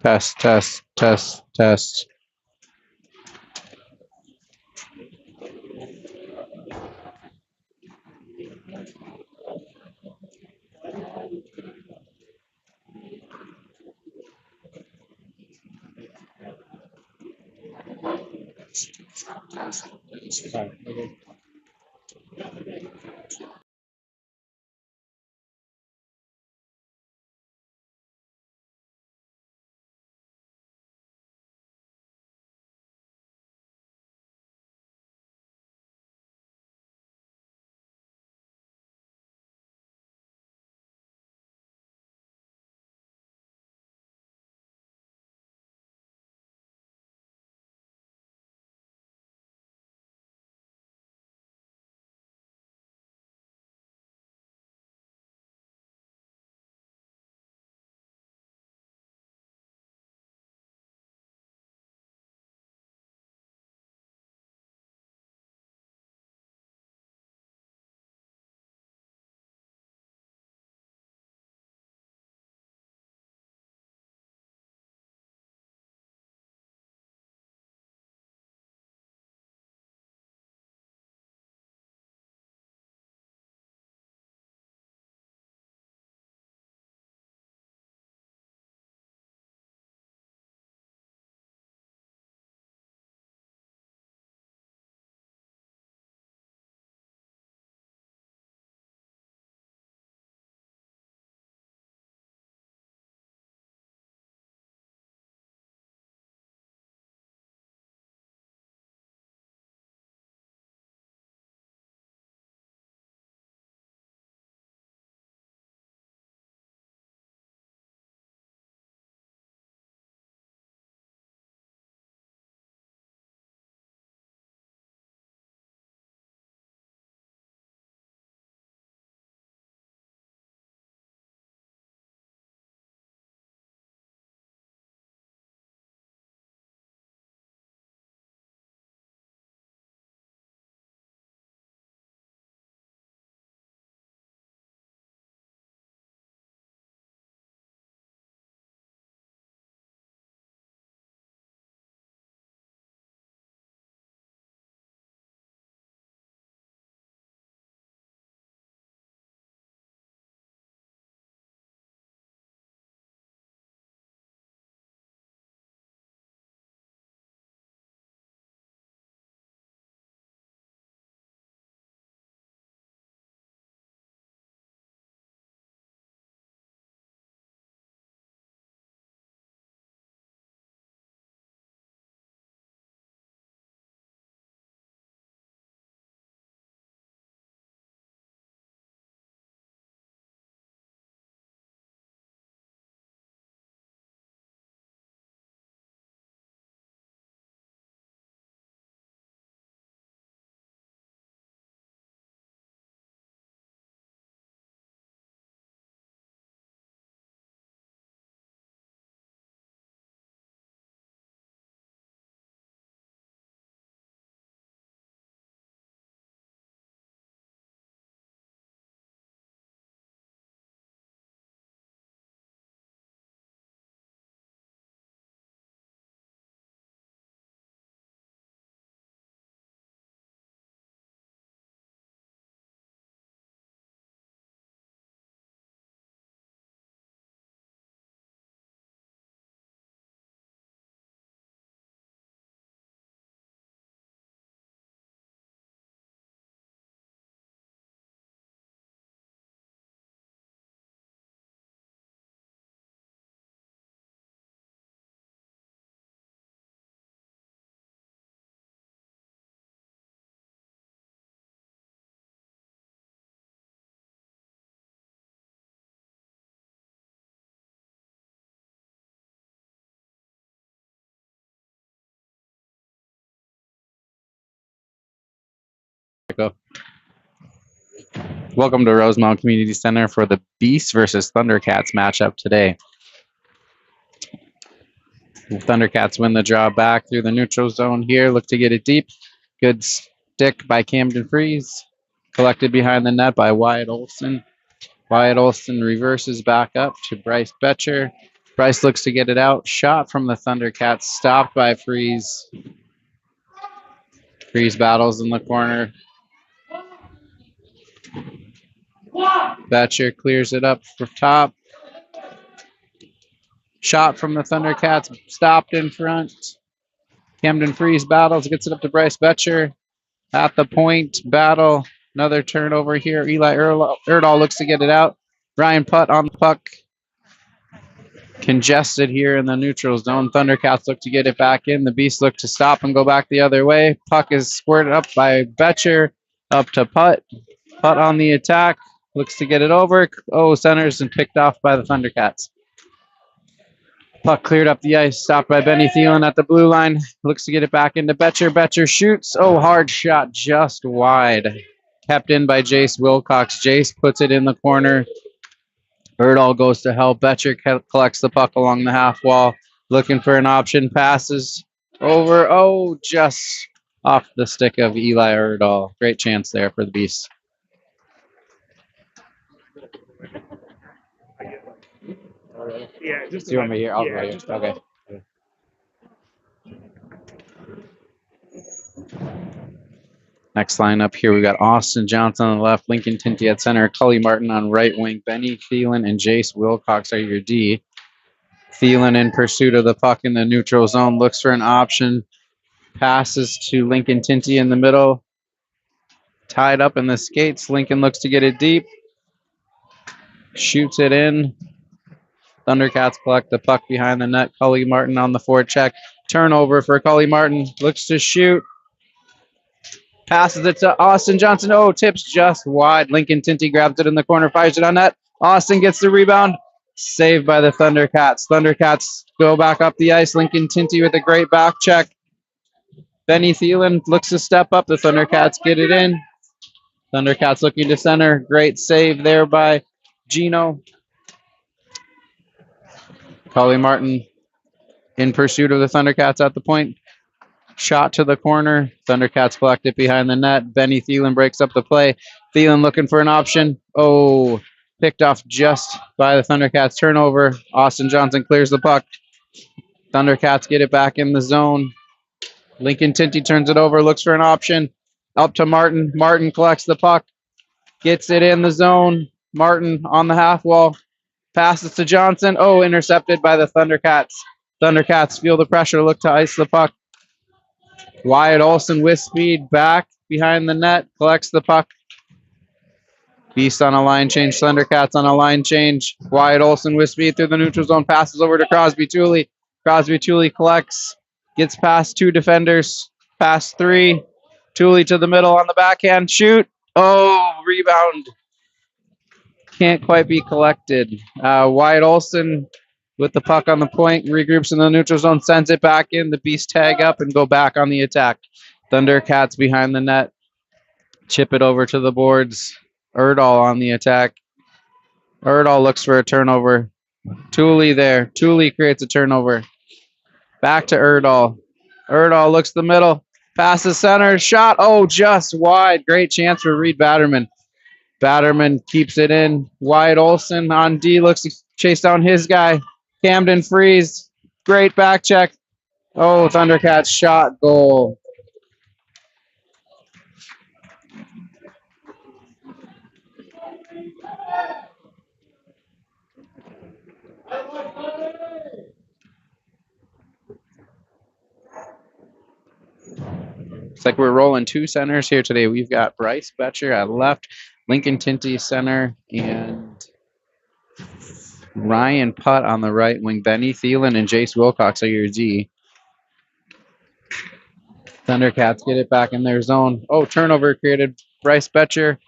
Test, test, test, test. Go. Welcome to Rosemount Community Center for the Beasts versus Thundercats matchup today. Thundercats win the draw back through the neutral zone here. Look to get it deep. Good stick by Camden Freeze. Collected behind the net by Wyatt Olson. Wyatt Olson reverses back up to Bryce Betcher. Bryce looks to get it out. Shot from the Thundercats. Stopped by Freeze. Freeze battles in the corner. Betcher clears it up for top. Shot from the Thundercats. Stopped in front. Camden Freeze battles. Gets it up to Bryce Betcher. At the point, battle. Another turnover here. Eli Erdahl looks to get it out. Ryan Putt on the puck. Congested here in the neutral zone. Thundercats look to get it back in. The Beasts look to stop and go back the other way. Puck is squirted up by Betcher. Up to Putt. Putt on the attack. Looks to get it over. Oh, centers and picked off by the Thundercats. Puck cleared up the ice. Stopped by Benny Thielen at the blue line. Looks to get it back into Betcher. Betcher shoots. Oh, hard shot just wide. Kept in by Jace Wilcox. Jace puts it in the corner. Erdahl goes to help. Betcher collects the puck along the half wall. Looking for an option. Passes over. Oh, just off the stick of Eli Erdahl. Great chance there for the Beasts. Yeah, just Do you want me here? I'll go here. Okay. Next lineup here, we got Austin Johnson on the left, Lincoln Tinty at center, Cully Martin on right wing, Benny Thielen and Jace Wilcox are your D. Thielen in pursuit of the puck in the neutral zone, looks for an option, passes to Lincoln Tinty in the middle, tied up in the skates. Lincoln looks to get it deep, shoots it in. Thundercats collect the puck behind the net. Cully Martin on the forecheck. Turnover for Cully Martin. Looks to shoot. Passes it to Austin Johnson. Oh, tips just wide. Lincoln Tinty grabs it in the corner, fires it on net. Austin gets the rebound. Saved by the Thundercats. Thundercats go back up the ice. Lincoln Tinty with a great back check. Benny Thielen looks to step up. The Thundercats get it in. Thundercats looking to center. Great save there by Gino. Cully Martin in pursuit of the Thundercats at the point. Shot to the corner. Thundercats collect it behind the net. Benny Thielen breaks up the play. Thielen looking for an option. Oh, picked off just by the Thundercats. Turnover. Austin Johnson clears the puck. Thundercats get it back in the zone. Lincoln Tinty turns it over, looks for an option. Up to Martin. Martin collects the puck. Gets it in the zone. Martin on the half wall. Passes to Johnson. Oh, intercepted by the Thundercats. Thundercats feel the pressure, look to ice the puck. Wyatt Olson with speed back behind the net, collects the puck. Beast on a line change, Thundercats on a line change. Wyatt Olson with speed through the neutral zone, passes over to Crosby Tooley. Crosby Tooley collects, gets past two defenders, past three. Tooley to the middle on the backhand, shoot. Oh, rebound. Can't quite be collected. Wyatt Olson with the puck on the point, regroups in the neutral zone, sends it back in. The Beast tag up and go back on the attack. Thundercats behind the net. Chip it over to the boards. Erdahl on the attack. Erdahl looks for a turnover. Tooley there. Tooley creates a turnover. Back to Erdahl. Erdahl looks the middle. Passes center. Shot. Oh, just wide. Great chance for Reed Batterman. Batterman keeps it in. Wyatt Olson on D looks to chase down his guy. Camden Freeze. Great back check. Oh, Thundercats shot goal. It's like we're rolling two centers here today. We've got Bryce Betcher at left, Lincoln Tinty center, and Ryan Putt on the right wing. Benny Thielen and Jace Wilcox are your D. Thundercats get it back in their zone. Oh, turnover created. Bryce Betcher.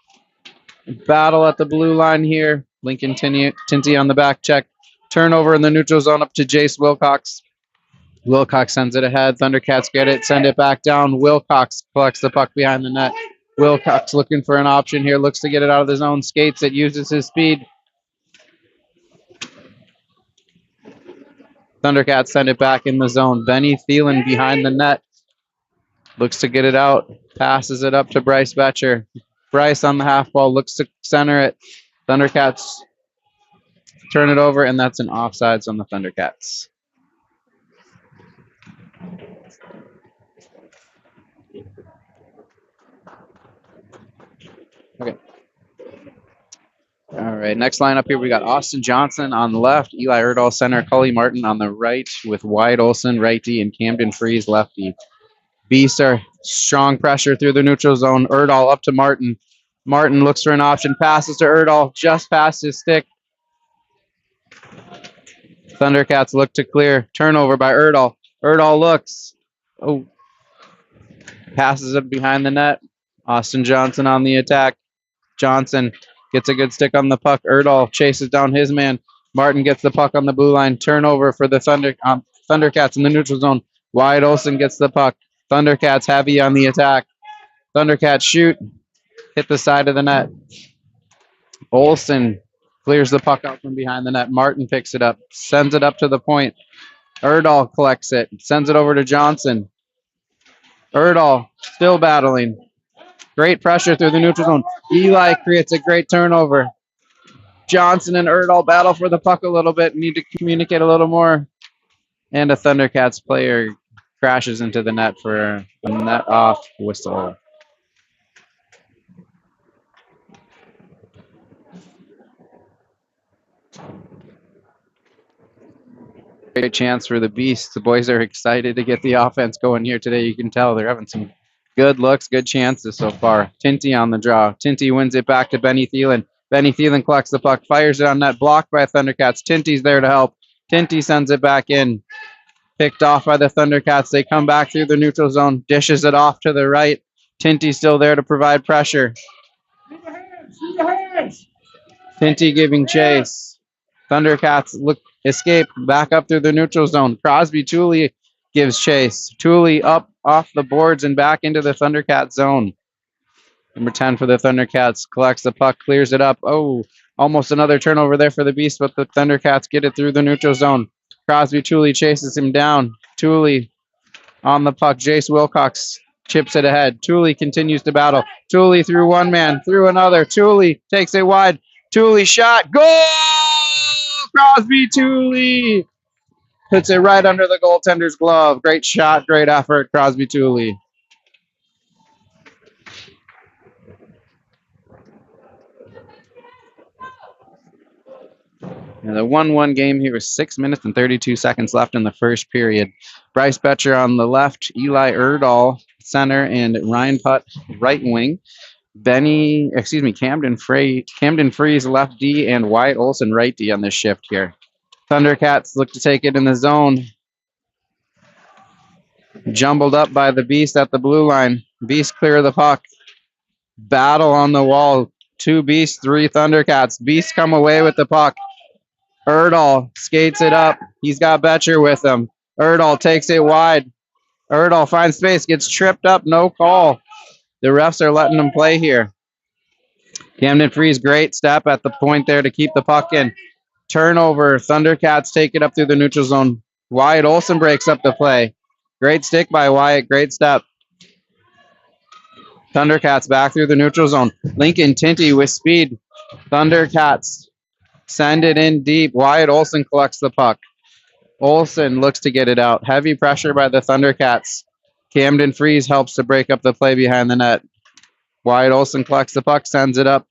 Battle at the blue line here. Lincoln Tinty on the back check. Turnover in the neutral zone up to Jace Wilcox. Wilcox sends it ahead. Thundercats get it, send it back down. Wilcox collects the puck behind the net. Wilcox looking for an option here. Looks to get it out of the zone. Skates it. Uses his speed. Thundercats send it back in the zone. Benny Thielen behind the net. Looks to get it out. Passes it up to Bryce Betcher. Bryce on the half wall. Looks to center it. Thundercats turn it over, and that's an offsides on the Thundercats. Okay. All right, next lineup here, we got Austin Johnson on the left, Eli Erdahl center, Cully Martin on the right with Wyatt Olson righty and Camden Freeze lefty. Beasts are strong pressure through the neutral zone. Erdahl up to Martin. Martin looks for an option, passes to Erdahl, just past his stick. Thundercats look to clear. Turnover by Erdahl. Erdahl looks. Oh. Passes it behind the net. Austin Johnson on the attack. Johnson gets a good stick on the puck. Erdahl chases down his man. Martin gets the puck on the blue line. Turnover for the Thundercats in the neutral zone. Wyatt Olson gets the puck. Thundercats heavy on the attack. Thundercats shoot. Hit the side of the net. Olson clears the puck out from behind the net. Martin picks it up. Sends it up to the point. Erdahl collects it. Sends it over to Johnson. Erdahl still battling. Great pressure through the neutral zone. Eli creates a great turnover. Johnson and Erdahl battle for the puck a little bit. Need to communicate a little more. And a Thundercats player crashes into the net for a net off whistle. Great chance for the Beasts. The boys are excited to get the offense going here today. You can tell they're having some good looks, good chances so far. Tinty on the draw. Tinty wins it back to Benny Thielen. Benny Thielen collects the puck, fires it on net, blocked by Thundercats. Tinty's there to help. Tinty sends it back in. Picked off by the Thundercats. They come back through the neutral zone, dishes it off to the right. Tinty's still there to provide pressure. Tinty giving chase. Thundercats escape back up through the neutral zone. Crosby Tooley gives chase. Tooley up off the boards and back into the Thundercat zone. Number 10 for the Thundercats collects the puck, clears it up. Oh, almost another turnover there for the Beast, but the Thundercats get it through the neutral zone. Crosby Tooley chases him down. Tooley on the puck. Jace Wilcox chips it ahead. Tooley continues to battle. Tooley through one man, through another. Tooley takes it wide. Tooley shot. Goal! Crosby Tooley puts it right under the goaltender's glove. Great shot, great effort, Crosby Tooley. And the 1-1 game here with 6 minutes and 32 seconds left in the first period. Bryce Betcher on the left, Eli Erdahl center, and Ryan Putt right wing. Camden Freeze left D, and Wyatt Olson right D on this shift here. Thundercats look to take it in the zone. Jumbled up by the Beast at the blue line. Beast clear the puck. Battle on the wall. 2 Beasts, 3 Thundercats. Beasts come away with the puck. Erdahl skates it up. He's got Betcher with him. Erdahl takes it wide. Erdahl finds space, gets tripped up, no call. The refs are letting him play here. Camden Freeze, great step at the point there to keep the puck in. Turnover. Thundercats take it up through the neutral zone. Wyatt Olson breaks up the play. Great stick by Wyatt. Great step. Thundercats back through the neutral zone. Lincoln Tinty with speed. Thundercats send it in deep. Wyatt Olson collects the puck. Olson looks to get it out. Heavy pressure by the Thundercats. Camden Freeze helps to break up the play behind the net. Wyatt Olson collects the puck, sends it up.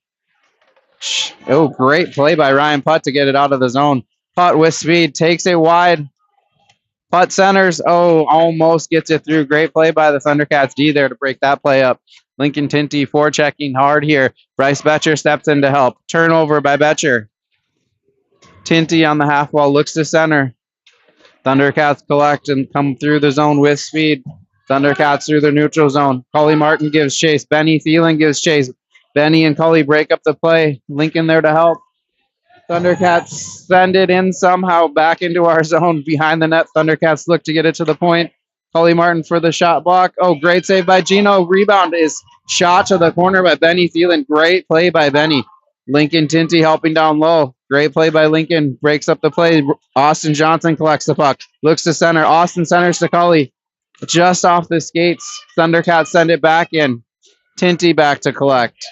Oh, great play by Ryan Putt to get it out of the zone. Putt with speed, takes it wide. Putt centers. Oh, almost gets it through. Great play by the Thundercats D there to break that play up. Lincoln Tinty forechecking hard here. Bryce Betcher steps in to help. Turnover by Betcher. Tinty on the half wall looks to center. Thundercats collect and come through the zone with speed. Thundercats through the neutral zone. Cully Martin gives chase. Benny Thielen gives chase. Benny and Cully break up the play. Lincoln there to help. Thundercats send it in somehow back into our zone behind the net. Thundercats look to get it to the point. Cully Martin for the shot block. Oh, great save by Gino. Rebound is Shot to the corner by Benny Thielen. Great play by Benny. Lincoln Tinty helping down low. Great play by Lincoln. Breaks up the play. Austin Johnson collects the puck. Looks to center. Austin centers to Cully. Just off the skates. Thundercats send it back in. Tinty back to collect.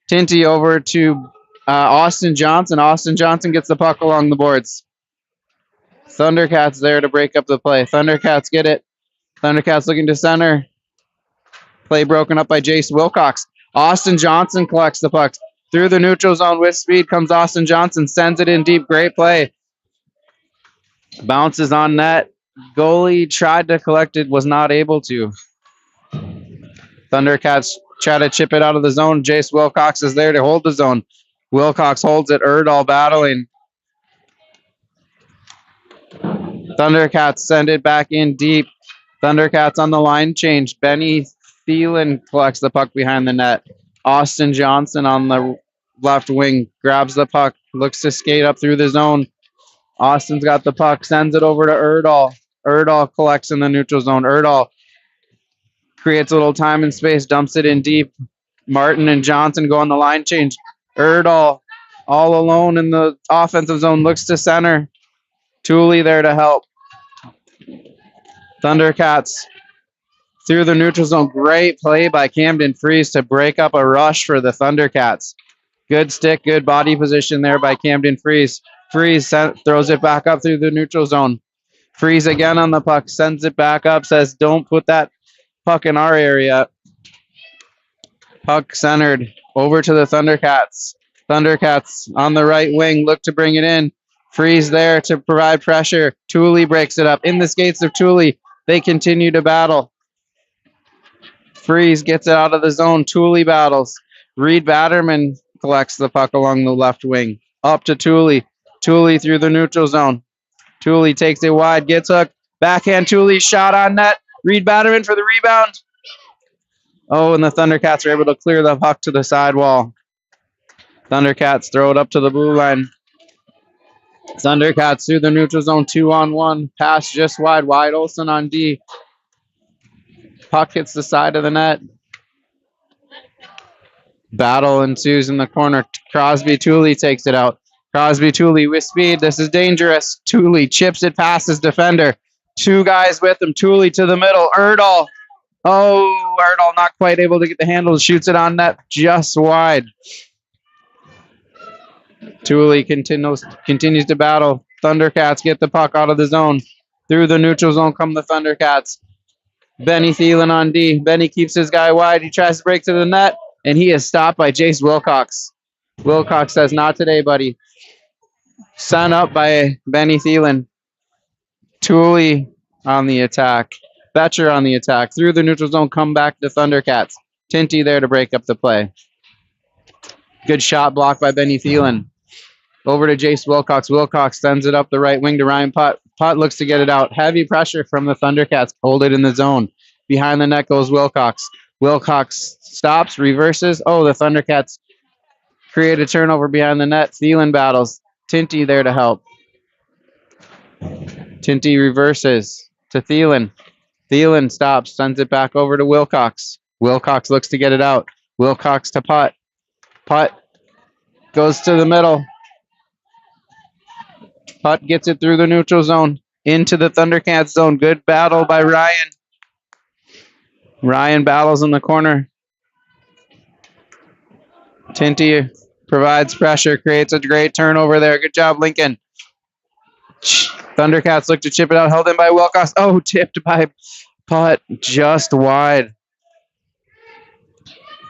Tinty over to Austin Johnson. Austin Johnson gets the puck along the boards. Thundercats there to break up the play. Thundercats get it. Thundercats looking to center. Play broken up by Jace Wilcox. Austin Johnson collects the puck. Through the neutral zone with speed comes Austin Johnson. Sends it in deep. Great play. Bounces on net. Goalie tried to collect it. Was not able to. Thundercats try to chip it out of the zone. Jace Wilcox is there to hold the zone. Wilcox holds it. Erdahl battling. Thundercats send it back in deep. Thundercats on the line change. Benny Thielen collects the puck behind the net. Austin Johnson on the left wing grabs the puck, looks to skate up through the zone. Austin's got the puck, sends it over to Erdahl. Erdahl collects in the neutral zone. Erdahl creates a little time and space, dumps it in deep. Martin and Johnson go on the line change. Erdahl all alone in the offensive zone, looks to center. Tooley there to help. Thundercats through the neutral zone. Great play by Camden Freeze to break up a rush for the Thundercats. Good stick, good body position there by Camden Freeze. Freeze throws it back up through the neutral zone. Freeze again on the puck, sends it back up, says, don't put that puck in our area. Puck centered over to the Thundercats. Thundercats on the right wing look to bring it in. Freeze there to provide pressure. Tooley breaks it up. In the skates of Tooley, they continue to battle. Freeze gets it out of the zone. Tooley battles. Reed Batterman collects the puck along the left wing. Up to Tooley. Tooley through the neutral zone. Tooley takes it wide, gets hooked. Backhand Tooley, shot on net. Reed Batterman for the rebound. Oh, and the Thundercats are able to clear the puck to the sidewall. Thundercats throw it up to the blue line. Thundercats through the neutral zone, 2-on-1. Pass just wide. Wide Olsen on D. Puck hits the side of the net. Battle ensues in the corner. Crosby Tooley takes it out. Crosby Tooley with speed. This is dangerous. Tooley chips it past his defender. Two guys with him. Tooley to the middle. Erdahl. Oh, Erdahl not quite able to get the handle. Shoots it on net just wide. Tooley continues to battle. Thundercats get the puck out of the zone. Through the neutral zone come the Thundercats. Benny Thielen on D. Benny keeps his guy wide. He tries to break to the net, and he is stopped by Jace Wilcox. Wilcox says, not today, buddy. Sent up by Benny Thielen. Tooley on the attack. Betcher on the attack. Through the neutral zone, come back to Thundercats. Tinty there to break up the play. Good shot blocked by Benny Thielen. Over to Jace Wilcox. Wilcox sends it up the right wing to Ryan Putt. Putt looks to get it out. Heavy pressure from the Thundercats. Hold it in the zone. Behind the net goes Wilcox. Wilcox stops, reverses. Oh, the Thundercats create a turnover behind the net. Thielen battles. Tinty there to help. Tinty reverses to Thielen. Thielen stops, sends it back over to Wilcox. Wilcox looks to get it out. Wilcox to Putt. Putt goes to the middle. Putt gets it through the neutral zone into the Thundercats zone. Good battle by Ryan. Ryan battles in the corner. Tinty provides pressure, creates a great turnover there. Good job, Lincoln. Thundercats look to chip it out, held in by Wilcox. Oh, tipped by Putt, just wide.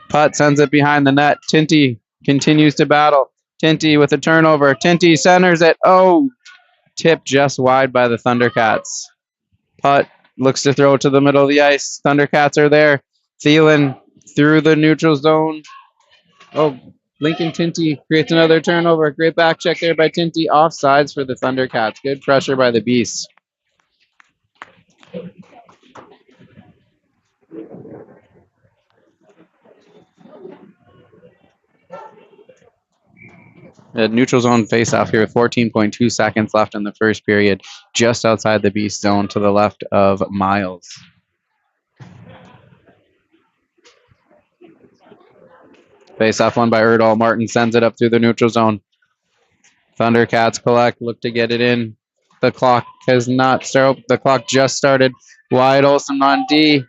Putt sends it behind the net. Tinty continues to battle. Tinty with a turnover. Tinty centers it. Oh, tipped just wide by the Thundercats. Putt looks to throw it to the middle of the ice. Thundercats are there. Thielen through the neutral zone. Oh, Lincoln Tinty creates another turnover. Great back check there by Tinty. Offsides for the Thundercats. Good pressure by the Beasts. A neutral zone face-off here with 14.2 seconds left in the first period, just outside the Beast zone to the left of Miles. Face off one by Erdahl. Martin sends it up through the neutral zone. Thundercats collect, look to get it in. The clock has not started. The clock just started. Wyatt Olson on D.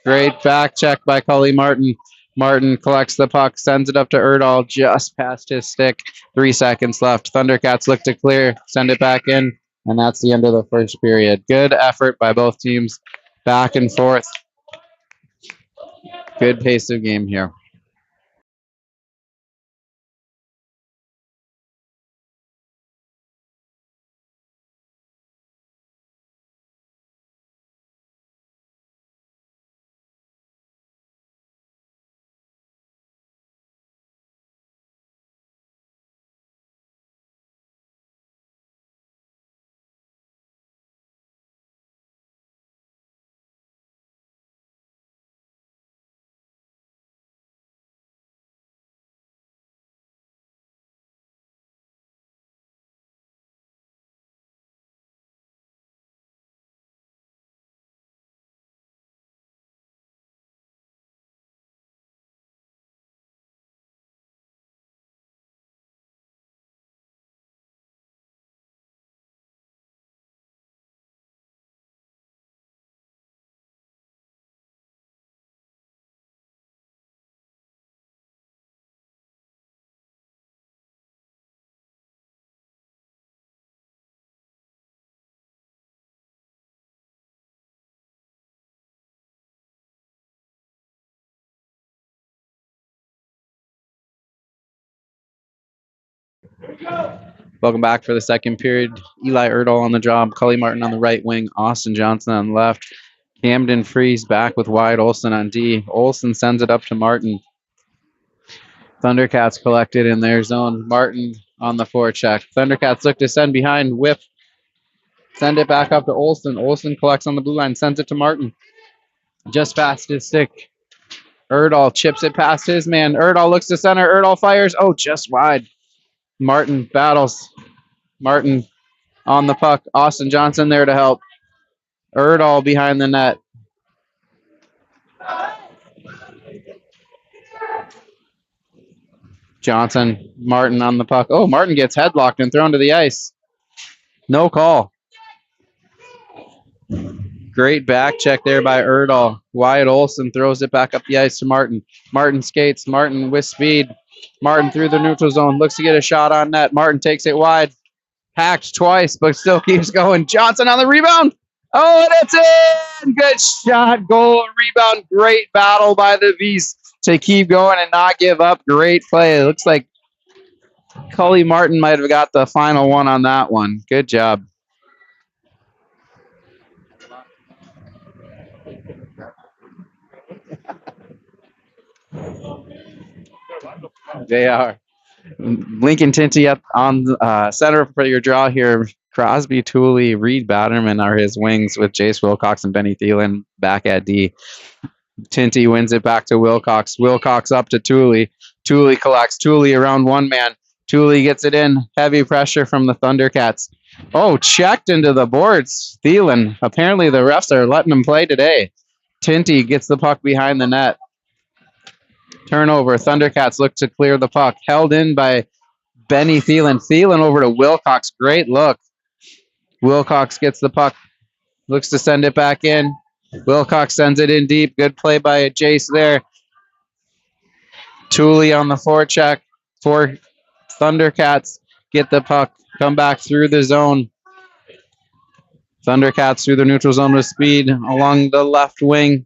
Great back check by Cully Martin. Martin collects the puck, sends it up to Erdahl, just past his stick. 3 seconds left. Thundercats look to clear, send it back in, and that's the end of the first period. Good effort by both teams, back and forth. Good pace of game here. Welcome back for the second period. Eli Erdahl on the job, Cully Martin on the right wing, Austin Johnson on the left. Camden Freeze back with Wyatt Olson on D. Olson sends it up to Martin. Thundercats collected in their zone. Martin on the forecheck. Thundercats look to send behind, whip. Send it back up to Olson. Olson collects on the blue line, sends it to Martin. Just past his stick. Erdahl chips it past his man. Erdahl looks to center. Erdahl fires. Oh, just wide. Martin battles. Martin on the puck. Austin Johnson there to help. Erdahl behind the net. Johnson, Martin on the puck. Oh, Martin gets headlocked and thrown to the ice. No call. Great back check there by Erdahl. Wyatt Olson throws it back up the ice to Martin. Martin skates. Martin with speed. Martin through the neutral zone. Looks to get a shot on net. Martin takes it wide. Hacked twice, but still keeps going. Johnson on the rebound. Oh, and it's in! Good shot, goal, rebound. Great battle by the V's to keep going and not give up. Great play. It looks like Cully Martin might have got the final one on that one. Good job. They are. Lincoln Tinty up on center for your draw here. Crosby, Tooley, Reed Batterman are his wings with Jace Wilcox and Benny Thielen back at D. Tinty wins it back to Wilcox. Wilcox up to Tooley. Tooley collects. Tooley around one man. Tooley gets it in. Heavy pressure from the Thundercats. Oh, checked into the boards. Thielen. Apparently the refs are letting him play today. Tinty gets the puck behind the net. Turnover. Thundercats look to clear the puck. Held in by Benny Thielen. Thielen over to Wilcox. Great look. Wilcox gets the puck. Looks to send it back in. Wilcox sends it in deep. Good play by Jace there. Tooley on the forecheck. For Thundercats get the puck. Come back through the zone. Thundercats through the neutral zone with speed along the left wing.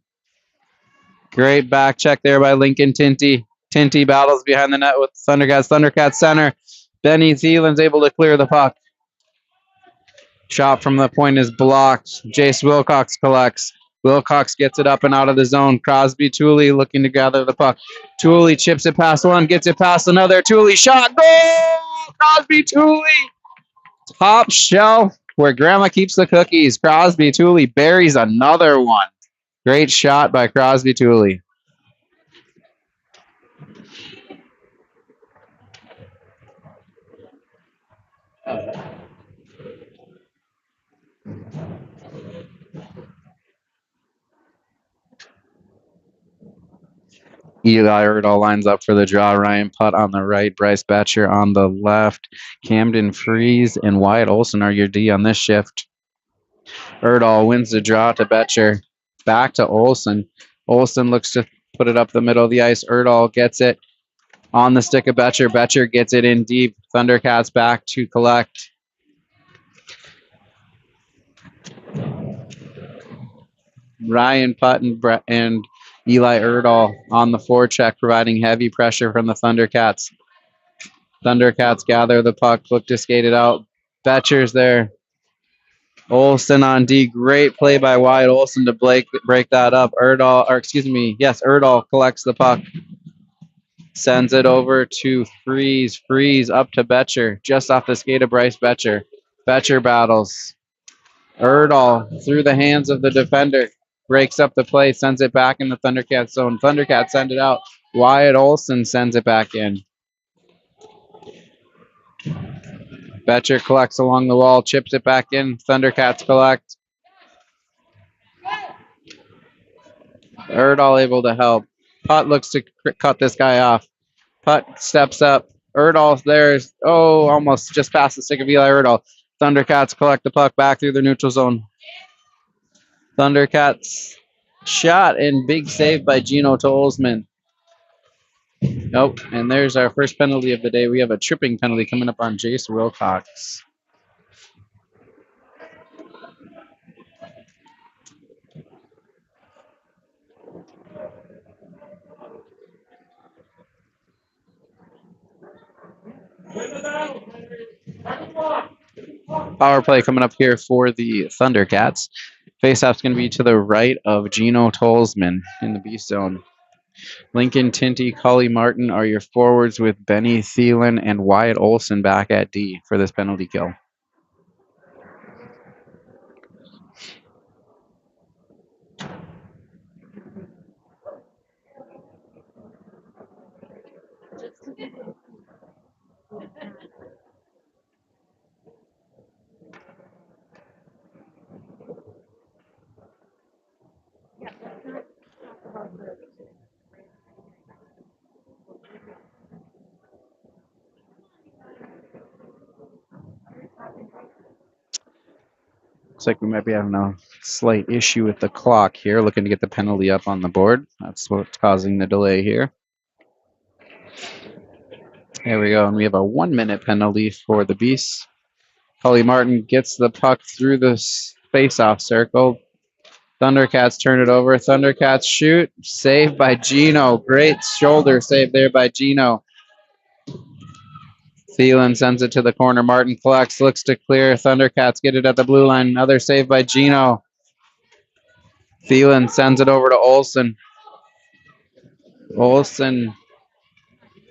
Great back check there by Lincoln Tinty. Tinty battles behind the net with Thundercats. Thundercats center. Benny Thielen's able to clear the puck. Shot from the point is blocked. Jace Wilcox collects. Wilcox gets it up and out of the zone. Crosby, Tooley looking to gather the puck. Tooley chips it past one, gets it past another. Tooley shot. Goal! Crosby, Tooley. Top shelf where Grandma keeps the cookies. Crosby, Tooley buries another one. Great shot by Crosby, Tooley. Eli Erdahl lines up for the draw. Ryan Putt on the right. Bryce Betcher on the left. Camden Freeze and Wyatt Olson are your D on this shift. Erdahl wins the draw to Betcher. Back to Olson. Olson looks to put it up the middle of the ice. Erdahl gets it on the stick of Betcher. Betcher gets it in deep. Thundercats back to collect. Ryan Putt and Eli Erdahl on the forecheck, providing heavy pressure from the Thundercats. Thundercats gather the puck, look to skate it out. Betcher's there. Olson on D. Great play by Wyatt Olson to break that up. Erdahl collects the puck. Sends it over to Freeze. Freeze up to Betcher, just off the skate of Bryce Betcher. Betcher battles. Erdahl through the hands of the defender. Breaks up the play, sends it back in the Thundercats zone. Thundercats send it out. Wyatt Olson sends it back in. Betcher collects along the wall, chips it back in. Thundercats collect. Erdahl able to help. Putt looks to cut this guy off. Putt steps up. Erdahl's there. Oh, almost just past the stick of Eli Erdahl. Thundercats collect the puck back through the neutral zone. Thundercats shot and big save by Gino Tolzman. Nope. And there's our first penalty of the day. We have a tripping penalty coming up on Jace Wilcox. Power play coming up here for the Thundercats. Faceoff's going to be to the right of Gino Tolzman in the B zone. Lincoln Tinty, Cully Martin are your forwards with Benny Thielen and Wyatt Olson back at D for this penalty kill. Looks like we might be having a slight issue with the clock here, looking to get the penalty up on the board. That's what's causing the delay here. There we go, and we have a 1-minute penalty for the Beasts. Cully Martin gets the puck through the face-off circle. Thundercats turn it over. Thundercats shoot. Saved by Gino. Great shoulder save there by Gino. Thielen sends it to the corner. Martin collects, looks to clear. Thundercats get it at the blue line. Another save by Gino. Thielen sends it over to Olson. Olson.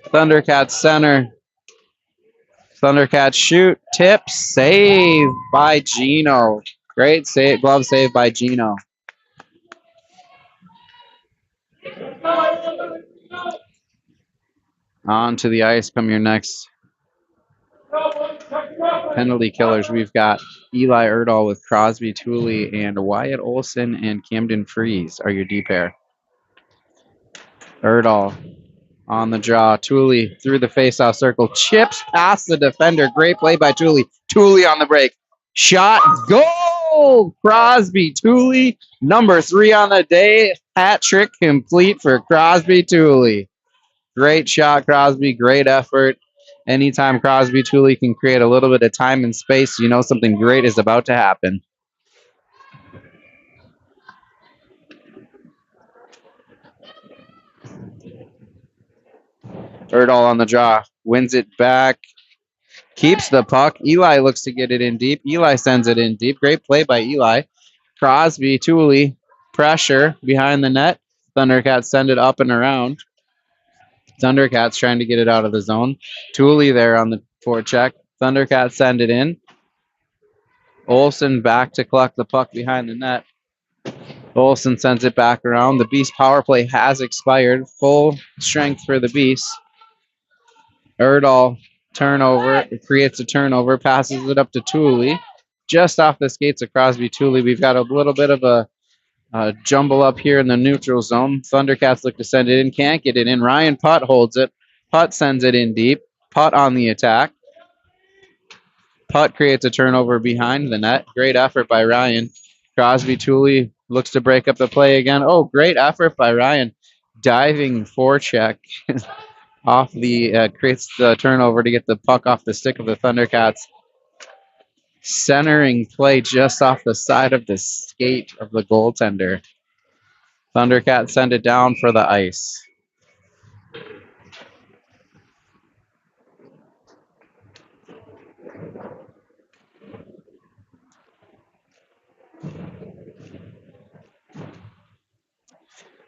Thundercats center. Thundercats shoot. Tip. Save by Gino. Great save. Glove save by Gino. On to the ice come your next penalty killers. We've got Eli Erdahl with Crosby, Tooley, and Wyatt Olson and Camden Freeze are your D pair. Erdahl on the draw. Tooley through the faceoff circle. Chips past the defender. Great play by Tooley. Tooley on the break. Shot. Goal! Crosby, Tooley. Number 3 on the day. Hat trick complete for Crosby, Tooley. Great shot, Crosby. Great effort. Anytime Crosby Tooley can create a little bit of time and space, you know something great is about to happen. Erdahl on the draw. Wins it back. Keeps the puck. Eli looks to get it in deep. Eli sends it in deep. Great play by Eli. Crosby, Tooley. Pressure behind the net. Thundercats send it up and around. Thundercats trying to get it out of the zone. Tooley there on the forecheck. Thundercats send it in. Olson back to collect the puck behind the net. Olson sends it back around. The Beast power play has expired. Full strength for the Beast. Erdahl turnover. It creates a turnover. Passes it up to Tooley. Just off the skates of Crosby Tooley. We've got a little bit of a jumble up here in the neutral zone. Thundercats look to send it in, can't get it in. Ryan Putt holds it. Putt sends it in deep. Putt on the attack. Putt creates a turnover behind the net. Great effort by Ryan. Crosby Tooley looks to break up the play again. Oh, great effort by Ryan. Diving forecheck off the creates the turnover to get the puck off the stick of the Thundercats. Centering play just off the side of the skate of the goaltender. Thundercats send it down for the ice.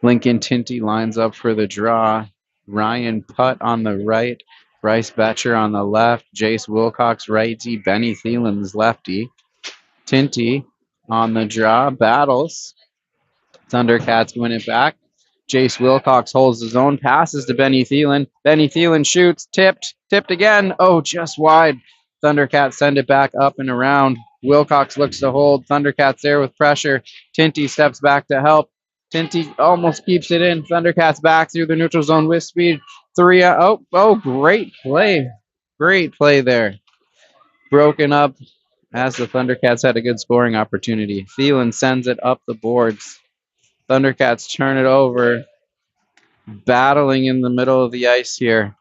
Lincoln Tinty lines up for the draw. Ryan Putt on the right. Bryce Betcher on the left. Jace Wilcox righty. Benny Thielen's lefty. Tinty on the draw. Battles. Thundercats win it back. Jace Wilcox holds his own. Passes to Benny Thielen. Benny Thielen shoots. Tipped. Tipped again. Oh, just wide. Thundercats send it back up and around. Wilcox looks to hold. Thundercats there with pressure. Tinty steps back to help. Tinty almost keeps it in. Thundercats back through the neutral zone with speed. Great play. Great play there. Broken up as the Thundercats had a good scoring opportunity. Thielen sends it up the boards. Thundercats turn it over. Battling in the middle of the ice here.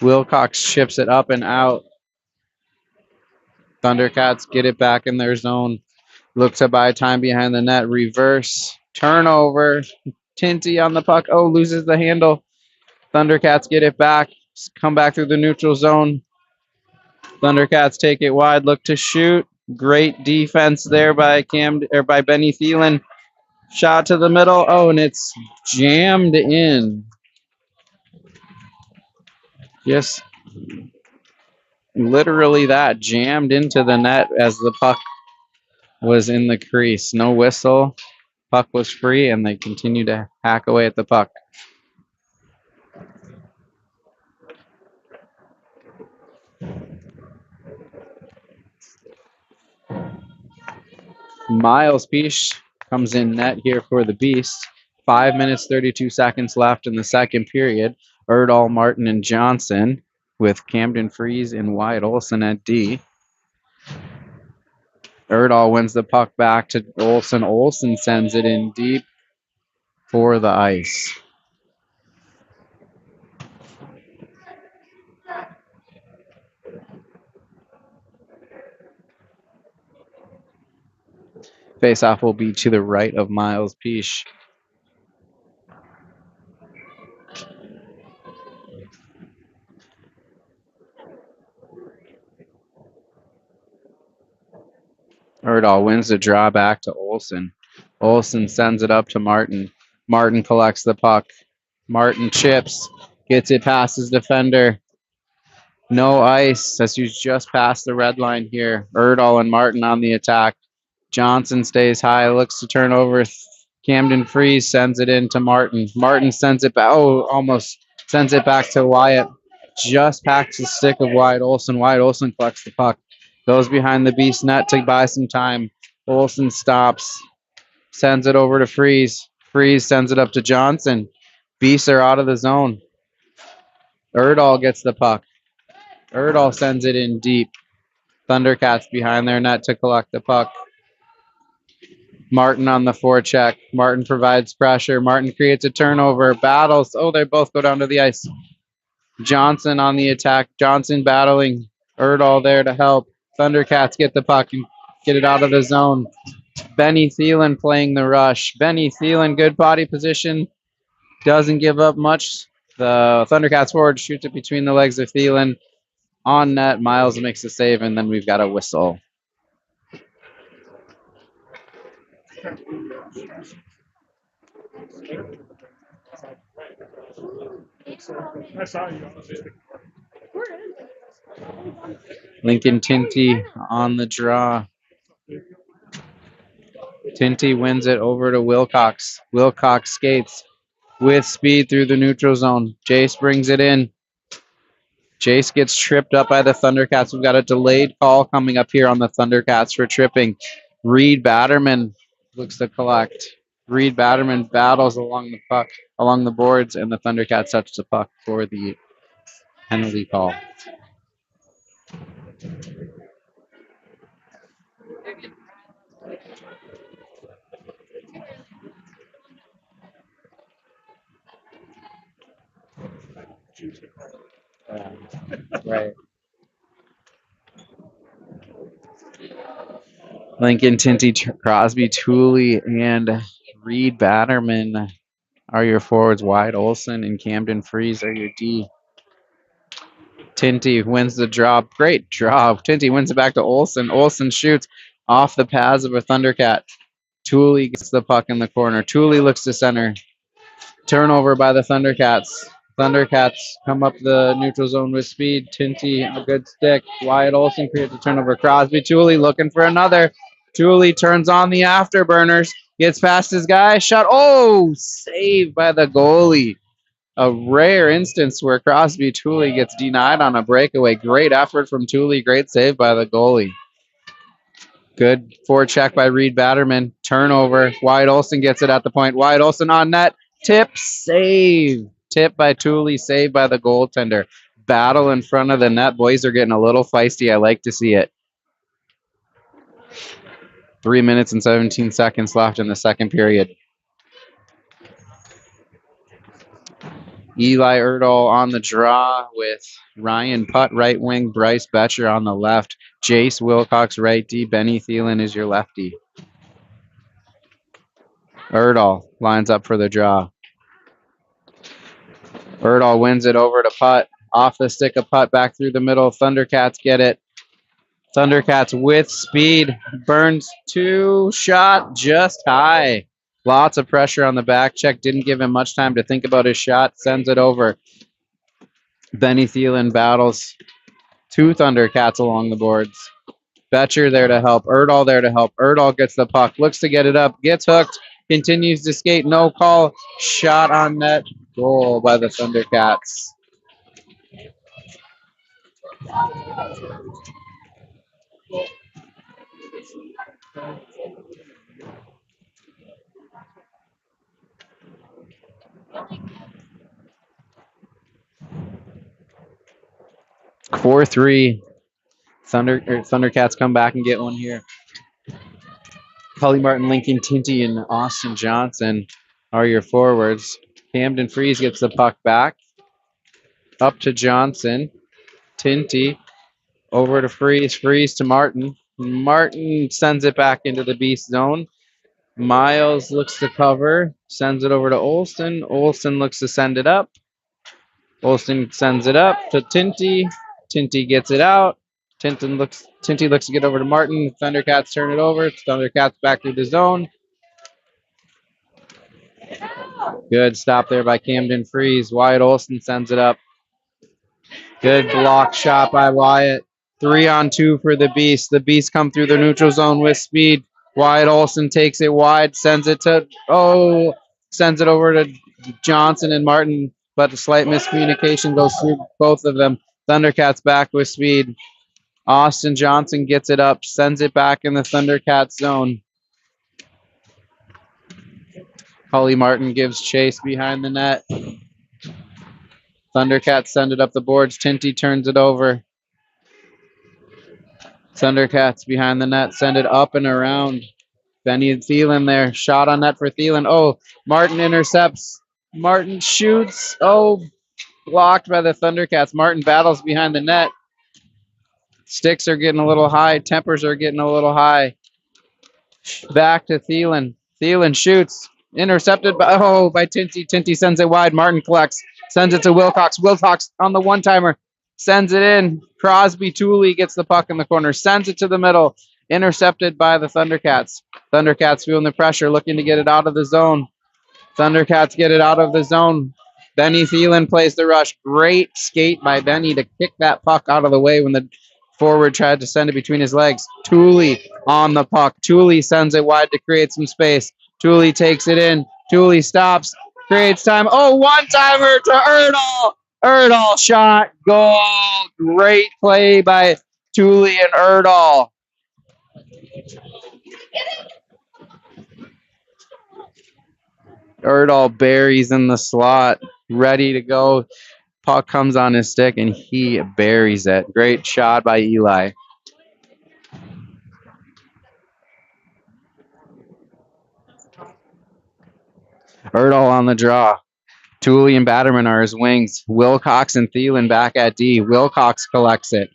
Wilcox chips it up and out. Thundercats get it back in their zone. Look to buy time behind the net. Reverse. Turnover. Tinty on the puck. Oh, loses the handle. Thundercats get it back. Come back through the neutral zone. Thundercats take it wide. Look to shoot. Great defense there by Benny Thielen. Shot to the middle. Oh, and it's jammed in. Just literally that, jammed into the net as the puck was in the crease. No whistle. Puck was free, and they continue to hack away at the puck. Miles Peace comes in net here for the Beasts. 5 minutes, 32 seconds left in the second period. Erdahl, Martin, and Johnson with Camden Freeze and Wyatt Olson at D. Erdahl wins the puck back to Olson. Olson sends it in deep for the ice. Faceoff will be to the right of Miles Peace. Erdahl wins the draw back to Olson. Olson sends it up to Martin. Martin collects the puck. Martin chips, gets it past his defender. No ice as he's just past the red line here. Erdahl and Martin on the attack. Johnson stays high, looks to turn over. Camden Freeze sends it in to Martin. Martin sends it back. Oh, almost sends it back to Wyatt. Just packs the stick of Wyatt Olson. Wyatt Olson collects the puck. Goes behind the Beast net to buy some time. Olson stops. Sends it over to Freeze. Freeze sends it up to Johnson. Beasts are out of the zone. Erdahl gets the puck. Erdahl sends it in deep. Thundercats behind their net to collect the puck. Martin on the forecheck. Martin provides pressure. Martin creates a turnover. Battles. Oh, they both go down to the ice. Johnson on the attack. Johnson battling. Erdahl there to help. Thundercats get the puck and get it out of the zone. Benny Thielen playing the rush. Benny Thielen, good body position. Doesn't give up much. The Thundercats forward shoots it between the legs of Thielen. On net, Miles makes the save, and then we've got a whistle. I saw you. Lincoln Tinty on the draw. Tinty wins it over to Wilcox. Wilcox skates with speed through the neutral zone. Jace brings it in. Jace gets tripped up by the Thundercats. We've got a delayed call coming up here on the Thundercats for tripping. Reed Batterman looks to collect. Reed Batterman battles along the puck, along the boards, and the Thundercats touch the puck for the penalty call. Right. Lincoln, Tinty, Crosby, Tooley, and Reed Batterman are your forwards. Wyatt Olson and Camden Freeze are your D. Tinty wins the drop. Great drop. Tinty wins it back to Olson. Olson shoots off the pads of a Thundercat. Tooley gets the puck in the corner. Tooley looks to center. Turnover by the Thundercats. Thundercats come up the neutral zone with speed. Tinty, a good stick. Wyatt Olson creates a turnover. Crosby, Tooley looking for another. Tooley turns on the afterburners. Gets past his guy. Shot. Oh, saved by the goalie. A rare instance where Crosby Tooley gets denied on a breakaway. Great effort from Tooley. Great save by the goalie. Good forecheck by Reed Batterman. Turnover. Wyatt Olson gets it at the point. Wyatt Olson on net. Tip, save. Tip by Tooley, save by the goaltender. Battle in front of the net. Boys are getting a little feisty. I like to see it. 3 minutes and 17 seconds left in the second period. Eli Erdahl on the draw with Ryan Putt, right wing, Bryce Betcher on the left, Jace Wilcox, right D, Benny Thielen is your lefty. Erdahl lines up for the draw. Erdahl wins it over to Putt. Off the stick of Putt, back through the middle. Thundercats get it. Thundercats with speed. Burns two shot just high. Lots of pressure on the back check. Didn't give him much time to think about his shot. Sends it over. Benny Thielen battles two Thundercats along the boards. Betcher there to help. Erdahl there to help. Erdahl gets the puck. Looks to get it up. Gets hooked. Continues to skate. No call. Shot on net. Goal by the Thundercats. Four 3. Thundercats come back and get one here. Cully Martin, Lincoln Tinty, and Austin Johnson are your forwards. Camden Freeze gets the puck back. Up to Johnson. Tinty. Over to Freeze. Freeze to Martin. Martin sends it back into the beast zone. Miles looks to cover. Sends it over to Olson. Olson looks to send it up. Olson sends it up to Tinty. Tinty gets it out. Tinty looks to get over to Martin. Thundercats turn it over. Thundercats back through the zone. Good stop there by Camden Freeze. Wyatt Olson sends it up. Good block shot by Wyatt. 3-on-2 for the Beast. The Beast come through the neutral zone with speed. Wyatt Olson takes it wide, sends it over to Johnson and Martin, but a slight miscommunication goes through both of them. Thundercats back with speed. Austin Johnson gets it up, sends it back in the Thundercats zone. Cully Martin gives chase behind the net. Thundercats send it up the boards. Tinty turns it over. Thundercats behind the net, send it up and around. Benny and Thielen there. Shot on net for Thielen. Oh, Martin intercepts. Martin shoots. Oh, blocked by the Thundercats. Martin battles behind the net. Sticks are getting a little high. Tempers are getting a little high. Back to Thielen. Thielen shoots. Intercepted by Tinty. Tinty sends it wide. Martin collects. Sends it to Wilcox. Wilcox on the one-timer. Sends it in. Crosby Tooley gets the puck in the corner. Sends it to the middle. Intercepted by the Thundercats. Thundercats feeling the pressure, looking to get it out of the zone. Thundercats get it out of the zone. Benny Thielen plays the rush. Great skate by Benny to kick that puck out of the way when the forward tried to send it between his legs. Tooley on the puck. Tooley sends it wide to create some space. Tooley takes it in. Tooley stops. Creates time. Oh, one-timer to Erdahl. Erdahl shot. Goal. Great play by Tooley and Erdahl. Erdahl buries in the slot, ready to go. Puck comes on his stick and he buries it. Great shot by Eli. Erdahl on the draw. Tooley and Batterman are his wings. Wilcox and Thielen back at D. Wilcox collects it.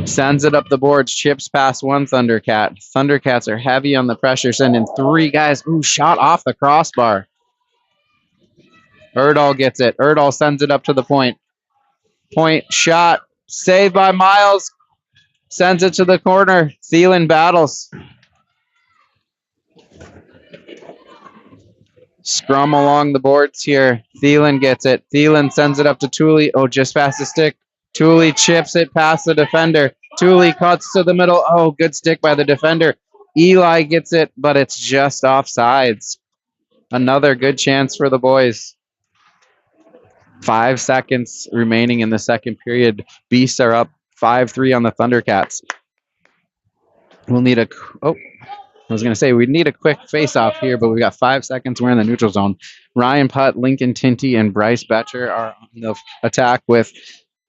Sends it up the boards. Chips past one Thundercat. Thundercats are heavy on the pressure, sending three guys. Ooh, shot off the crossbar. Erdahl gets it. Erdahl sends it up to the point. Point shot. Saved by Miles. Sends it to the corner. Thielen battles. Scrum along the boards here. Thielen gets it. Thielen sends it up to Tooley. Oh, just past the stick. Tooley chips it past the defender. Tooley cuts to the middle. Oh, good stick by the defender. Eli gets it, but it's just offsides. Another good chance for the boys. 5 seconds remaining in the second period. Beasts are up 5-3 on the Thundercats. We'll need a... Oh, I was going to say we need a quick face-off here, but we got 5 seconds. We're in the neutral zone. Ryan Putt, Lincoln Tinty, and Bryce Betcher are on the attack with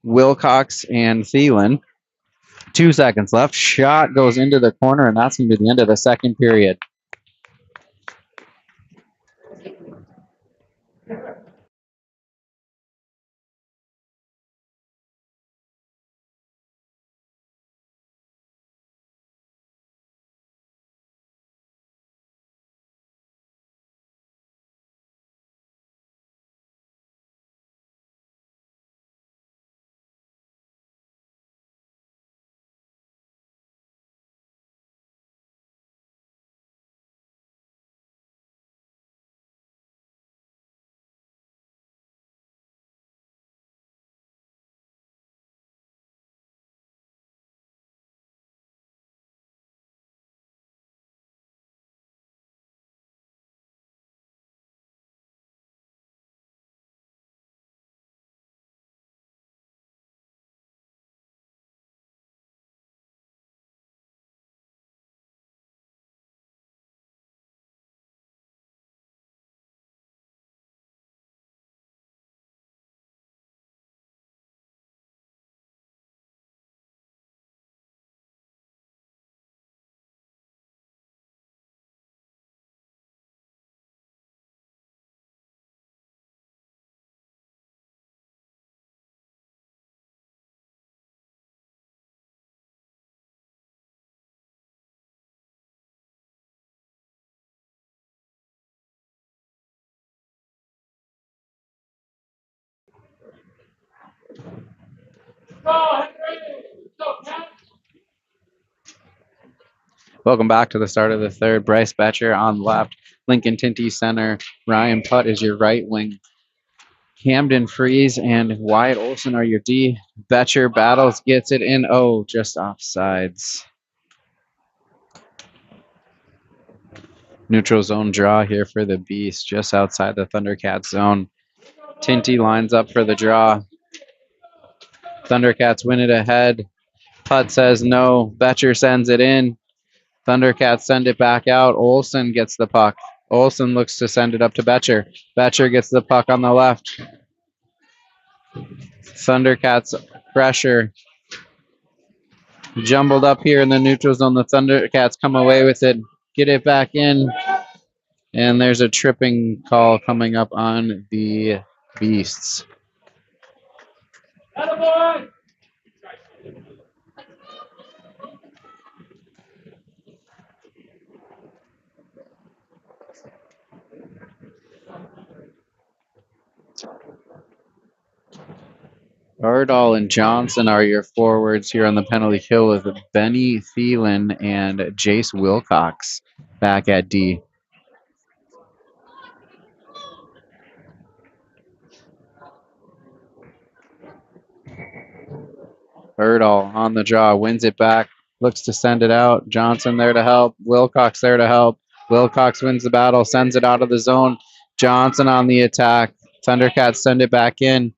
Wilcox and Thielen. 2 seconds left. Shot goes into the corner, and that's going to be the end of the second period. Welcome back to the start of the third. Bryce Betcher on left. Lincoln Tinty center. Ryan Putt is your right wing. Camden Freeze and Wyatt Olson are your D. Betcher battles, gets it in. Oh, just offsides. Neutral zone draw here for the Beast, just outside the Thundercats zone. Tinty lines up for the draw. Thundercats win it ahead. Putt says no. Betcher sends it in. Thundercats send it back out. Olson gets the puck. Olson looks to send it up to Betcher. Betcher gets the puck on the left. Thundercats pressure. Jumbled up here in the neutral zone. The Thundercats come away with it. Get it back in. And there's a tripping call coming up on the Beasts. Erdahl and Johnson are your forwards here on the penalty kill with Benny Thielen and Jace Wilcox back at D. Erdahl on the draw, wins it back, looks to send it out. Johnson there to help. Wilcox there to help. Wilcox wins the battle, sends it out of the zone. Johnson on the attack. Thundercats send it back in.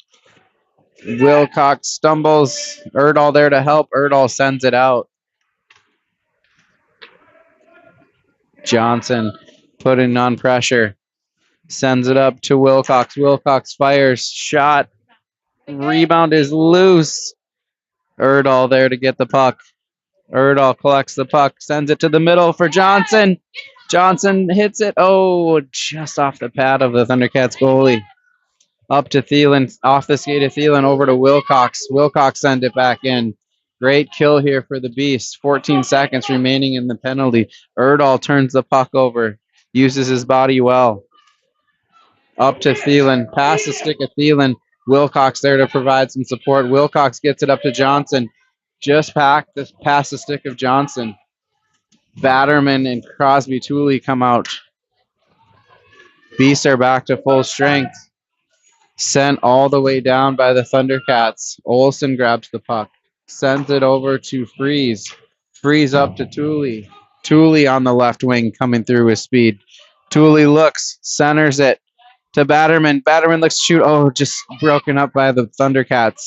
Wilcox stumbles. Erdahl there to help. Erdahl sends it out. Johnson putting on pressure. Sends it up to Wilcox. Wilcox fires. Shot. Rebound is loose. Erdahl there to get the puck. Erdahl collects the puck. Sends it to the middle for Johnson. Johnson hits it. Oh, just off the pad of the Thundercats goalie. Up to Thielen. Off the skate of Thielen over to Wilcox. Wilcox sends it back in. Great kill here for the Beast. 14 seconds remaining in the penalty. Erdahl turns the puck over. Uses his body well. Up to Thielen. Pass the stick of Thielen. Wilcox there to provide some support. Wilcox gets it up to Johnson. Just past the stick of Johnson. Batterman and Crosby Tooley come out. Beasts are back to full strength. Sent all the way down by the Thundercats. Olsen grabs the puck. Sends it over to Freeze. Freeze up to Tooley. Tooley on the left wing coming through with speed. Tooley looks, centers it to Batterman. Batterman looks to shoot. Oh, just broken up by the Thundercats.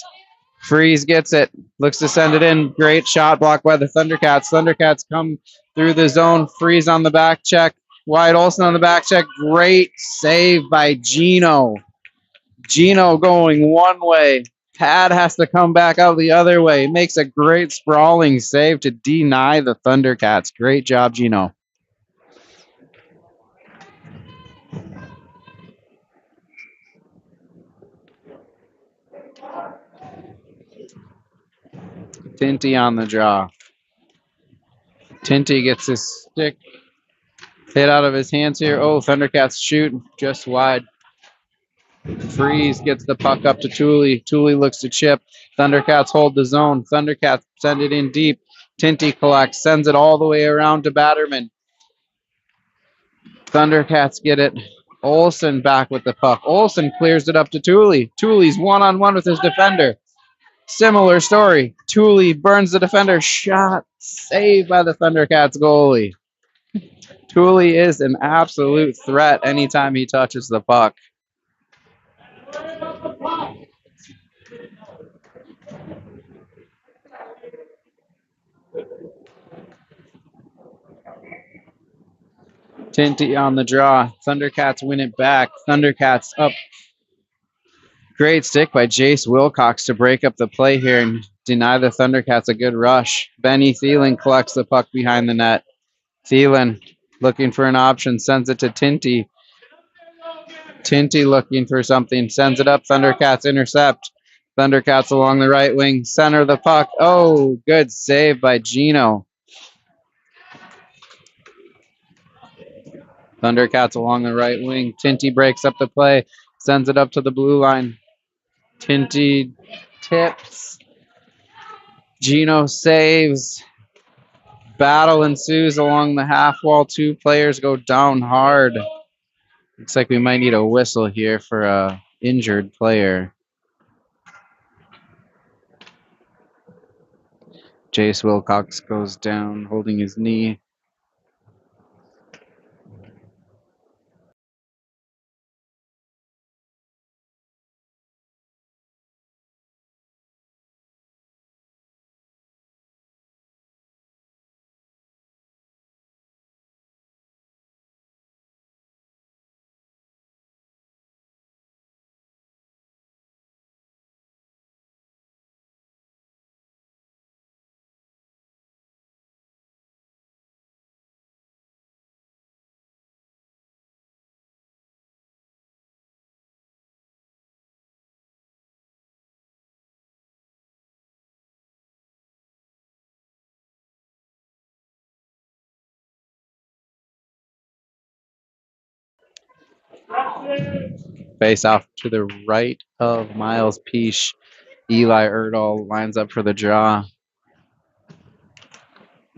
Freeze gets it. Looks to send it in. Great shot block by the Thundercats. Thundercats come through the zone. Freeze on the back check. Wyatt Olsen on the back check. Great save by Gino. Gino going one way. Pad has to come back out the other way. Makes a great sprawling save to deny the Thundercats. Great job, Gino. Tinty on the draw. Tinty gets his stick hit out of his hands here. Oh, Thundercats shoot just wide. Freeze gets the puck up to Tooley. Tooley looks to chip. Thundercats hold the zone. Thundercats send it in deep. Tinty collects, sends it all the way around to Batterman. Thundercats get it. Olsen back with the puck. Olsen clears it up to Tooley. Tooley's one-on-one with his defender. Similar story. Tooley burns the defender. Shot saved by the Thundercats goalie. Tooley is an absolute threat anytime he touches the puck. Tinty on the draw. Thundercats win it back. Thundercats up. Great stick by Jace Wilcox to break up the play here and deny the Thundercats a good rush. Benny Thielen collects the puck behind the net. Thielen looking for an option, sends it to Tinty. Tinty looking for something, sends it up. Thundercats intercept. Thundercats along the right wing, center the puck. Oh, good save by Gino. Thundercats along the right wing. Tinty breaks up the play, sends it up to the blue line. Tinty tips. Gino saves. Battle ensues along the half wall. Two players go down hard. Looks like we might need a whistle here for a injured player. Jace Wilcox goes down holding his knee. Face off to the right of Miles Peache. Eli Erdahl lines up for the draw.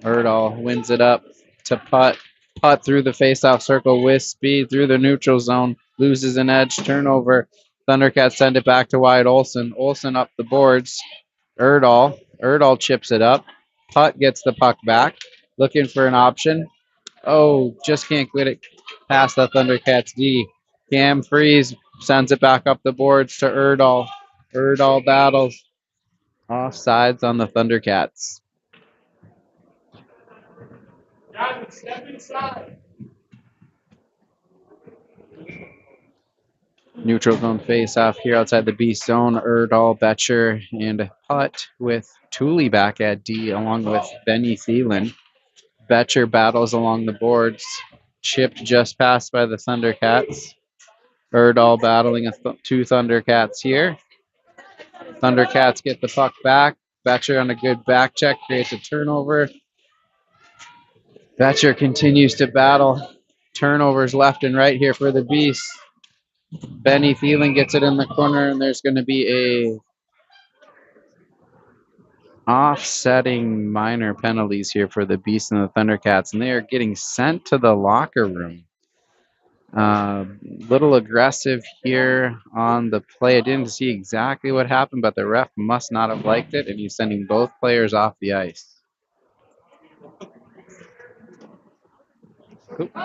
Erdahl wins it up to Putt. Putt through the face-off circle with speed through the neutral zone. Loses an edge. Turnover. Thundercats send it back to Wyatt Olsen. Olsen up the boards. Erdahl. Erdahl chips it up. Putt gets the puck back. Looking for an option. Oh, just can't get it past the Thundercats D. Cam Freeze sends it back up the boards to Erdahl. Erdahl battles. Offsides on the Thundercats. Guys, step inside. Neutral zone face off here outside the B zone. Erdahl, Betcher, and putt with Tooley back at D along with Benny Thielen. Betcher battles along the boards. Chipped just passed by the Thundercats. Erdahl battling two Thundercats here. Thundercats get the puck back. Betcher on a good back check creates a turnover. Betcher continues to battle. Turnovers left and right here for the Beast. Benny Thielen gets it in the corner, and there's going to be a offsetting minor penalties here for the Beast and the Thundercats, and they are getting sent to the locker room. Little aggressive here on the play. I didn't see exactly what happened, but the ref must not have liked it, and he's sending both players off the ice. Oop.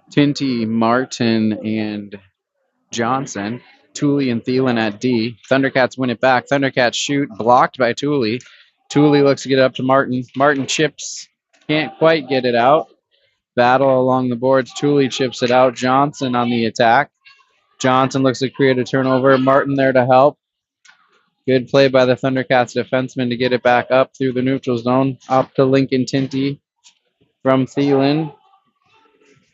Tinty, Martin, and Johnson. Tooley and Thielen at D. Thundercats win it back. Thundercats shoot, blocked by Tooley. Tooley looks to get it up to Martin. Martin chips, can't quite get it out. Battle along the boards. Tooley chips it out. Johnson on the attack. Johnson looks to create a turnover. Martin there to help. Good play by the Thundercats defenseman to get it back up through the neutral zone. Up to Lincoln Tinty from Thielen.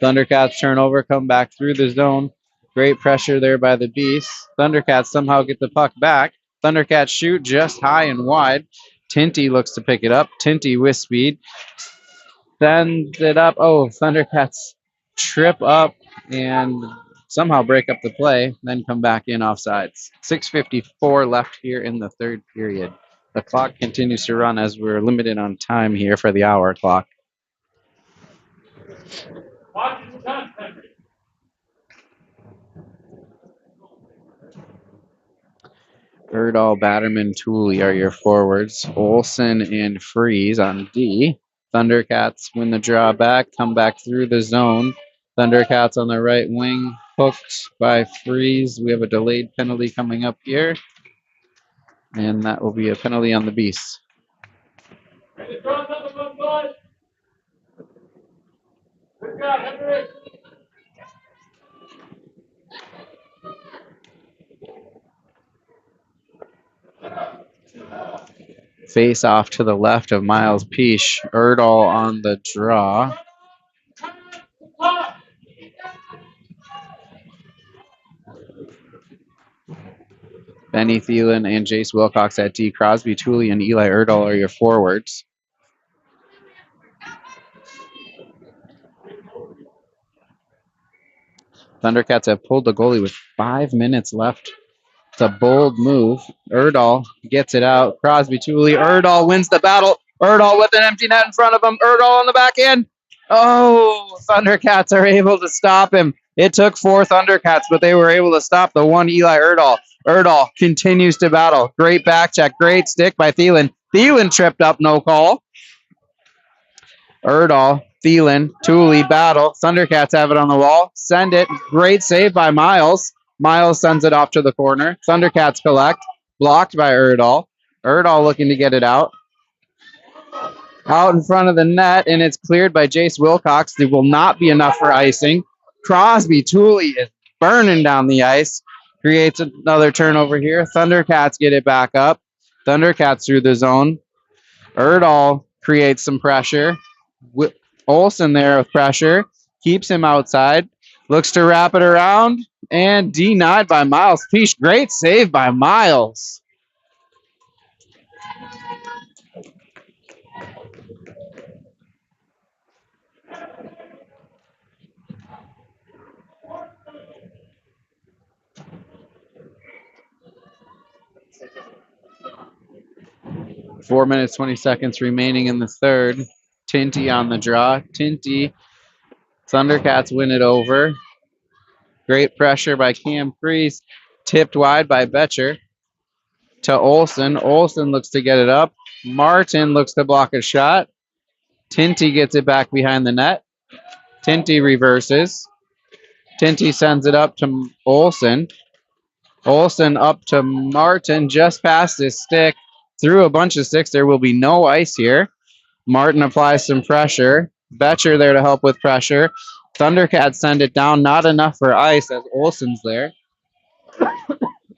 Thundercats turnover, come back through the zone. Great pressure there by the Beast. Thundercats somehow get the puck back. Thundercats shoot just high and wide. Tinty looks to pick it up. Tinty with speed. Sends it up. Oh, Thundercats trip up and somehow break up the play, then come back in offsides. 6:54 left here in the third period. The clock continues to run as we're limited on time here for the hour clock. Erdahl, Batterman, Tooley are your forwards. Olsen and Freeze on D. Thundercats win the draw back, come back through the zone. Thundercats on the right wing, hooked by Freeze. We have a delayed penalty coming up here, and that will be a penalty on the Beast. Face off to the left of Miles Peache. Erdahl on the draw. Benny Thielen and Jace Wilcox at D. Crosby, Tooley, and Eli Erdahl are your forwards. Thundercats have pulled the goalie with 5 minutes left. It's a bold move. Erdahl gets it out. Crosby, Tooley. Erdahl wins the battle. Erdahl with an empty net in front of him. Erdahl on the back end. Oh, Thundercats are able to stop him. It took 4 Thundercats, but they were able to stop the one Eli Erdahl. Erdahl continues to battle. Great back check. Great stick by Thielen. Thielen tripped up, no call. Erdahl, Thielen, Tooley, battle. Thundercats have it on the wall. Send it. Great save by Miles. Miles sends it off to the corner. Thundercats collect. Blocked by Erdahl. Erdahl looking to get it out. Out in front of the net, and it's cleared by Jace Wilcox. There will not be enough for icing. Crosby, Tooley is burning down the ice. Creates another turnover here. Thundercats get it back up. Thundercats through the zone. Erdahl creates some pressure. Olsen there with pressure. Keeps him outside. Looks to wrap it around. And denied by Miles Peache. Great save by Miles. Four minutes, 20 seconds remaining in the third. Tinty on the draw. Tinty. Thundercats win it over. Great pressure by Cam Freeze. Tipped wide by Betcher. To Olsen. Olsen looks to get it up. Martin looks to block a shot. Tinty gets it back behind the net. Tinty reverses. Tinty sends it up to Olson. Olson up to Martin, just past his stick. Through a bunch of sticks. There will be no ice here. Martin applies some pressure. Betcher there to help with pressure. Thundercats send it down. Not enough for ice as Olson's there.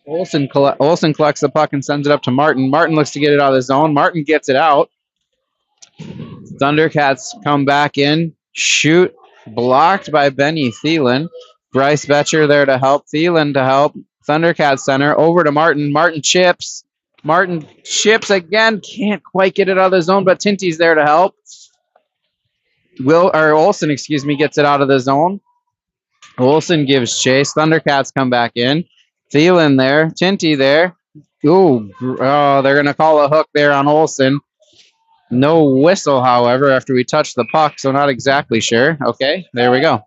Olson collects the puck and sends it up to Martin. Martin looks to get it out of the zone. Martin gets it out. Thundercats come back in. Shoot. Blocked by Benny Thielen. Bryce Betcher there to help. Thielen to help. Thundercats center. Over to Martin. Martin chips. Martin chips again. Can't quite get it out of the zone, but Tinty's there to help. Olson, gets it out of the zone. Olson gives chase. Thundercats come back in. Thielen there. Tinty there. Ooh, they're going to call a hook there on Olson. No whistle, however, after we touch the puck, so not exactly sure. Okay, there we go.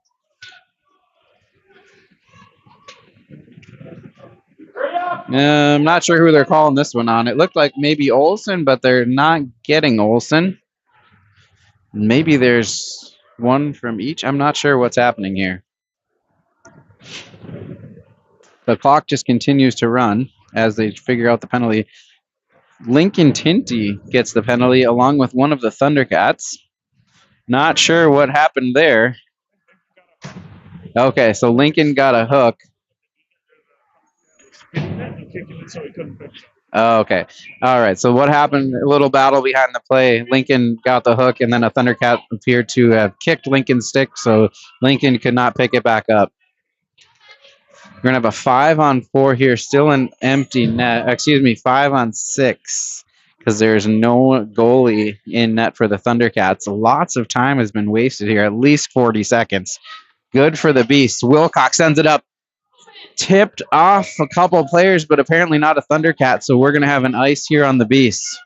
I'm not sure who they're calling this one on. It looked like maybe Olson, but they're not getting Olson. Maybe there's one from each. I'm not sure what's happening here. The clock just continues to run as they figure out the penalty. Lincoln Tinty gets the penalty along with one of the Thundercats. Not sure what happened there. Okay, so Lincoln got a hook. Oh, okay. All right. So what happened? A little battle behind the play. Lincoln got the hook, and then a Thundercat appeared to have kicked Lincoln's stick, so Lincoln could not pick it back up. We're going to have a 5-on-4 here, still an empty net. 5-on-6, because there's no goalie in net for the Thundercats. Lots of time has been wasted here, at least 40 seconds. Good for the Beast. Wilcox sends it up. Tipped off a couple players, but apparently not a Thundercat, so we're going to have an ice here on the Beast.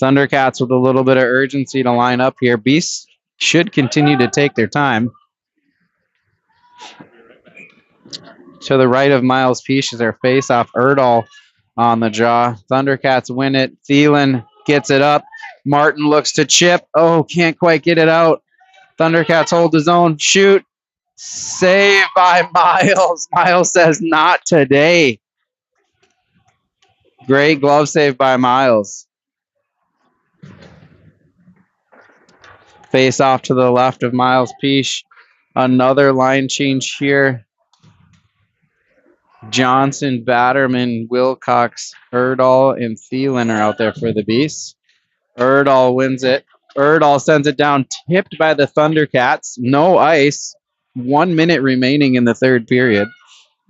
Thundercats with a little bit of urgency to line up here. Beasts should continue to take their time. To the right of Miles Peach is their face-off. Erdahl on the draw. Thundercats win it. Thielen gets it up. Martin looks to chip. Oh, can't quite get it out. Thundercats hold his own. Shoot. Save by Miles. Miles says, not today. Great glove save by Miles. Face off to the left of Miles Peach. Another line change here. Johnson, Batterman, Wilcox, Erdahl, and Thielen are out there for the Beasts. Erdahl wins it. Erdahl sends it down, tipped by the Thundercats. No ice. 1 minute remaining in the third period.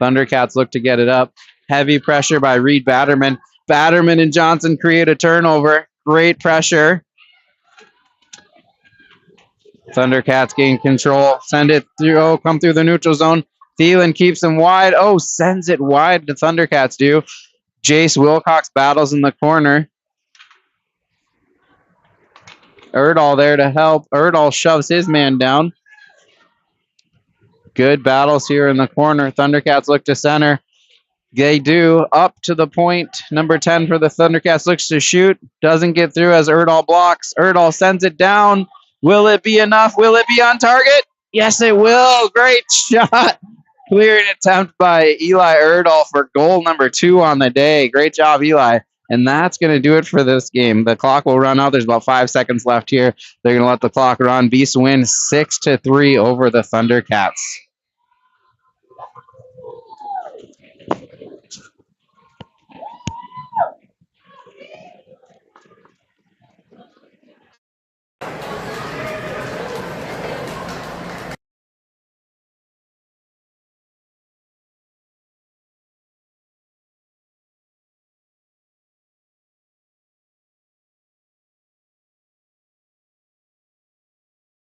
Thundercats look to get it up. Heavy pressure by Reed Batterman. Batterman and Johnson create a turnover. Great pressure. Thundercats gain control. Send it through. Oh, come through the neutral zone. Thielen keeps them wide. Oh, sends it wide. The Thundercats do. Jace Wilcox battles in the corner. Erdahl there to help. Erdahl shoves his man down. Good battles here in the corner. Thundercats look to center. They do. Up to the point. Number 10 for the Thundercats looks to shoot. Doesn't get through as Erdahl blocks. Erdahl sends it down. Will it be enough? Will it be on target? Yes, it will. Great shot. Clearing attempt by Eli Erdahl for goal number 2 on the day. Great job, Eli. And that's going to do it for this game. The clock will run out. There's about 5 seconds left here. They're going to let the clock run. Beasts win 6-3 over the Thundercats.